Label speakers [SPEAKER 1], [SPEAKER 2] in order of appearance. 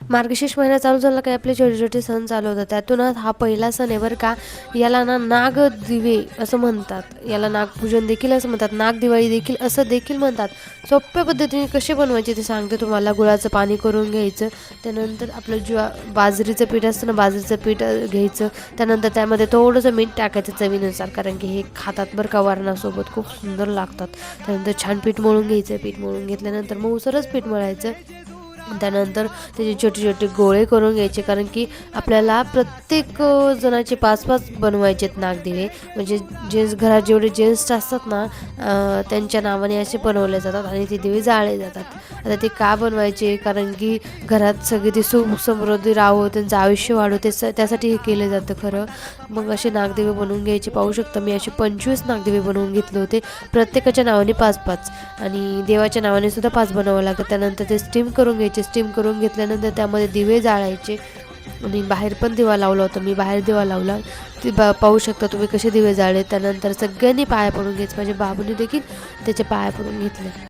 [SPEAKER 1] मार्गशीर्ष महिना चालू झाला की आपले छोटे छोटे सण चालू होतात. त्यातूनच हा पहिला सण आहे बरं का. याला ना नागदिवे असं म्हणतात, याला नागपूजन देखील असं म्हणतात, नागदिवाळी देखील असं देखील म्हणतात. सोप्या पद्धतीने कसे बनवायचे ते सांगते तुम्हाला. गुळाचं पाणी करून घ्यायचं, त्यानंतर आपलं बाजरीचं पीठ असतं ना, बाजरीचं पीठ घ्यायचं. त्यानंतर त्यामध्ये थोडंसं मीठ टाकायचं चवीनुसार, कारण की हे खातात बरं का वरणासोबत, खूप सुंदर लागतात. त्यानंतर छान पीठ मळून घ्यायचं. पीठ मळून घेतल्यानंतर मऊसरच पीठ मळायचं. त्यानंतर त्याचे छोटे छोटे गोळे करून घ्यायचे, कारण की आपल्याला प्रत्येक जणाचे 5-5 बनवायचे आहेत नागदिवे. म्हणजे घरात जेवढे जेंट्स असतात ना, त्यांच्या नावाने असे बनवले जातात आणि ते दिवे जाळले जातात. आता ते का बनवायचे, कारण की घरात सगळी ती सुख समृद्धी राहो, त्यांचं आयुष्य वाढो, त्यासाठी हे केलं जातं खरं. मग असे नागदिवे बनवून घ्यायचे. पाहू शकता मी असे 25 नागदिवे बनवून घेतले होते. प्रत्येकाच्या नावाने 5-5 आणि देवाच्या नावाने सुद्धा 5 बनावं लागतं. त्यानंतर ते स्टीम करून घ्यायचे. स्टीम करून घेतल्यानंतर त्यामध्ये दिवे जाळायचे आणि बाहेर पण दिवा लावला होता मी, बाहेर दिवा लावला. पाहू शकता तुम्ही कसे दिवे जाळले. त्यानंतर सगळ्यांनी पाया पडून घ्यायचं. माझ्या बाबूने देखील त्याचे पाया पडून घेतले.